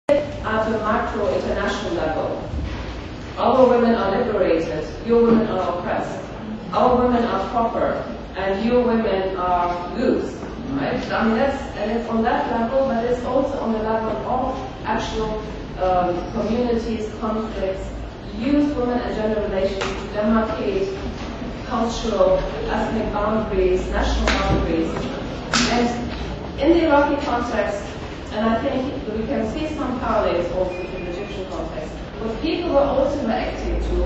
at a macro international level. Our women are liberated, your women are oppressed. Our women are proper, and your women are loose. Right? I mean, and it's on that level, but it's also on the level of actual communities, conflicts, use women and gender relations to demarcate cultural, ethnic boundaries, national boundaries. And in the Iraqi context, and I think we can see some parallels also in the Egyptian context, what people were also reacting to,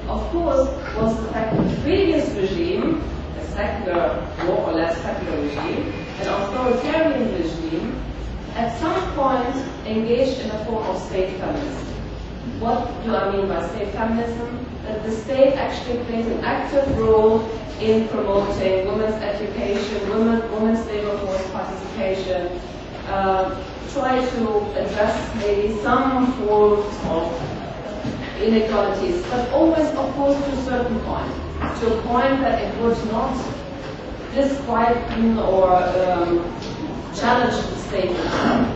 of course, was the fact that the previous regime, a secular, more or less secular regime, an authoritarian regime, at some point engaged in a form of state feminism. What do I mean by state feminism? That the state actually plays an active role in promoting women's education, women's labor force participation, try to address maybe some forms of inequalities, but always, of course, to a certain point, to a point that it would not disquieten or challenge the state itself.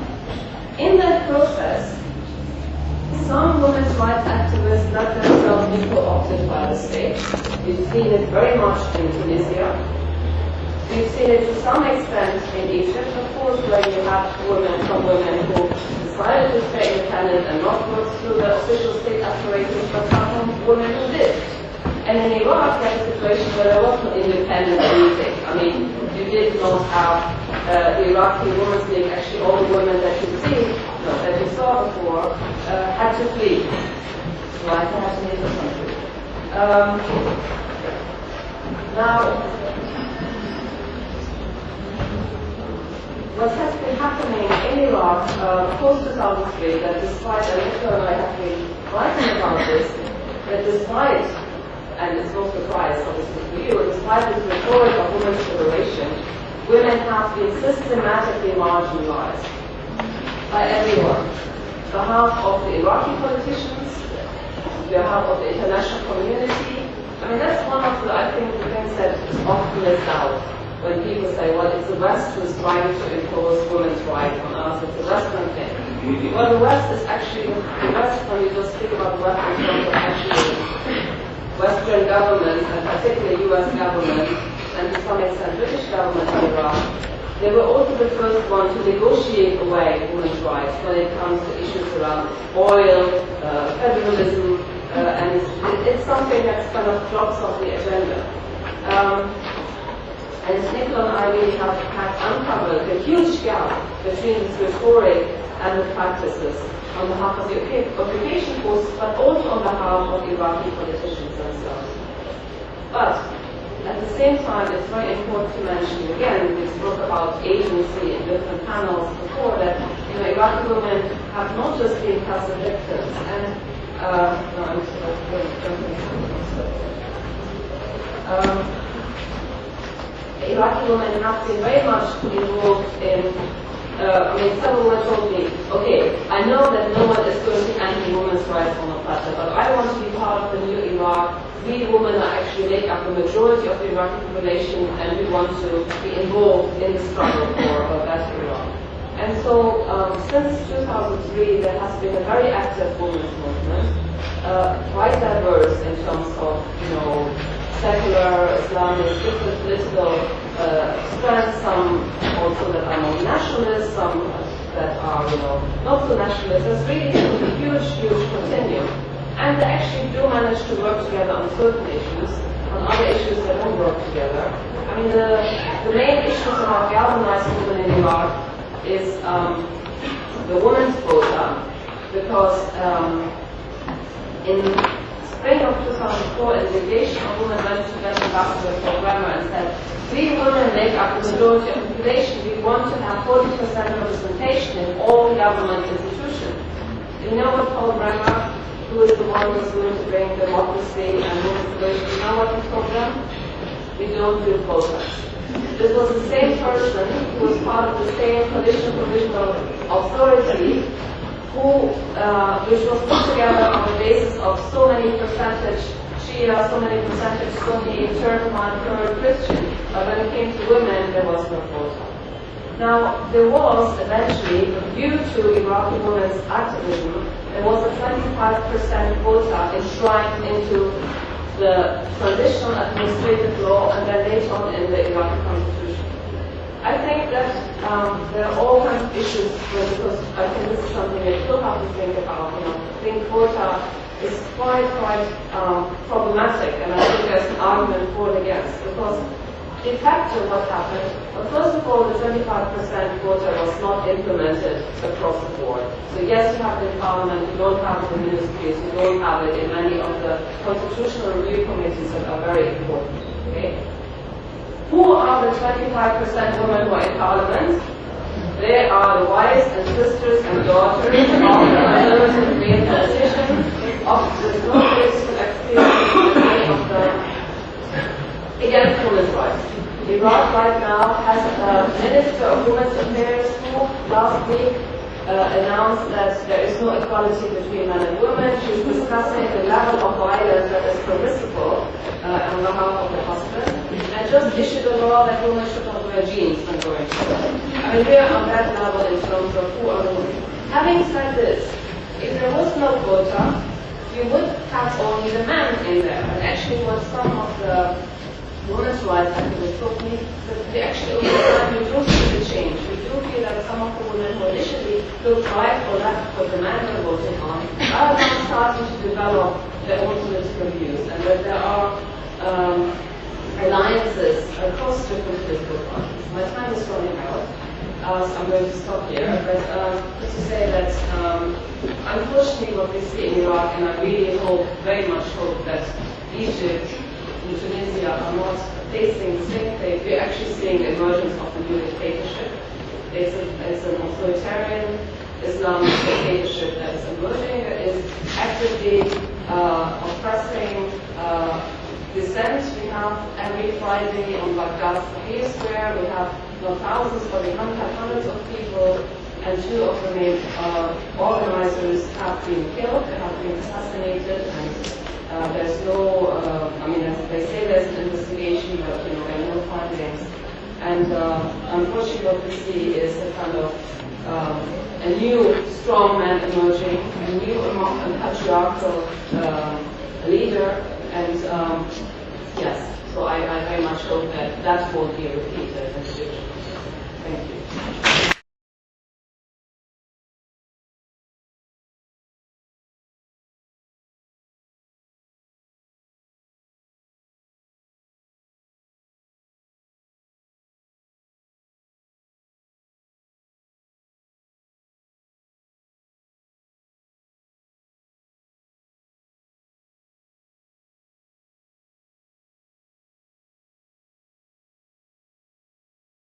In that process, some women's rights activists let themselves be co-opted by the state. We've seen it very much in Tunisia. We've seen it to some extent in Egypt, of course, where you have some women who decided to stay independent and not go through the official state apparatus, but some women who did. And in Iraq, you had a situation where there was no independent music. I mean, you did not have the Iraqi Women's League, actually all the women that you saw before, had to flee. Right, they had to leave the country. Now, what has been happening in Iraq post-2003, that despite, and Nicola and I have been writing about this, that despite, and it's no surprise obviously for you, despite this rhetoric of women's liberation, women have been systematically marginalized by everyone. On behalf of the Iraqi politicians, on behalf of the international community. I mean, that's one of the, I think, the things that is often missed out when people say, well, it's the West who is trying to impose women's rights on us, it's a Western thing. Well, the West is actually, the West, when you just think about the West in terms of actually Western governments, and particularly US government, and to some extent British government in Iraq, they were also the first one to negotiate away women's rights when it comes to issues around oil, federalism, and it's something that kind of drops off the agenda. And Nicola and I really have uncovered a huge gap between this rhetoric and the practices on behalf of the occupation forces, but also on behalf of Iraqi politicians themselves. But at the same time, it's very important to mention, again, we spoke about agency in different panels before, that Iraqi women have not just been passive victims, and Iraqi women have been very much involved in, several women told me, okay, I know that no one is going to anti-women's rights on the platter, but I want to be part of the new Iraq. We women are actually make up the majority of the Iraqi population, and we want to be involved in the struggle for a better Iraq. And so, since 2003, there has been a very active women's movement, quite diverse in terms of, secular, Islamic, different political strands, some also that are more nationalists, some that are, not so nationalist. There's really a huge, huge continuum. And they actually do manage to work together on certain issues. On other issues, they don't work together. I mean, the main issues about galvanizing women in Iraq is the women's quota, because in spring of 2004, a delegation of women went to the ambassador programmer and said, we women make up the majority of the population. We want to have 40% representation in all government institutions. You know what Paul Bremer, who is the one who is going to bring democracy and women's liberation, you know what he told them? We don't do quotas. This was the same person who was part of the same provisional authority which was put together on the basis of so many percentage Shia, so many percentage Sunni, Turkmen, Kurd, Christian. But when it came to women, there was no quota. Now, there was eventually, due to Iraqi women's activism, there was a 25% quota enshrined into the transitional administrative law and then later on in the Iraqi constitution. I think that there are all kinds of issues because I think this is something we still have to think about. I think quota is quite problematic, and I think there's an argument for and against because de facto what happened, well, first of all, the 25% quota was not implemented across the board. So yes, you have it in Parliament, you don't have it in ministries, you don't have it in many of the constitutional review committees that are very important. Okay? Who are the 25% women who are in Parliament? They are the wives and sisters and daughters of the elders and real politicians, of the political experience and many of the against women's rights. Iraq right now has a Minister of Women's Affairs who last week announced that there is no equality between men and women. She's discussing the level of violence that is permissible on behalf of the husband, and just issued a law that women should not wear jeans when going to work. I mean, we are on that level in terms of who are women. Having said this, if there was no quota, you would have only the men in there. And actually what some of the women's rights activists told me that they actually over time we do see the change. We do feel that some of the women who initially looked right or left what the men were voting on are now starting to develop their own political views, and that there are alliances across different political parties. My time is running out, so I'm going to stop here. But just to say that unfortunately what we see in Iraq, and I really hope, very much hope that Egypt and Tunisia are not facing the same fate. We're actually seeing the emergence of a new dictatorship. It's an authoritarian Islamic dictatorship that is emerging, that is actively oppressing dissent. We have every Friday on Baghdad's Tahrir Square, we have not thousands, but we have hundreds of people, and two of the main organizers have been killed, they have been assassinated, and there's no, I mean, they say there's an investigation, but there are no findings. And unfortunately what we see is a kind of a new strongman emerging, a new patriarchal leader, and yes, so I very much hope that that won't be repeated in the future. Thank you.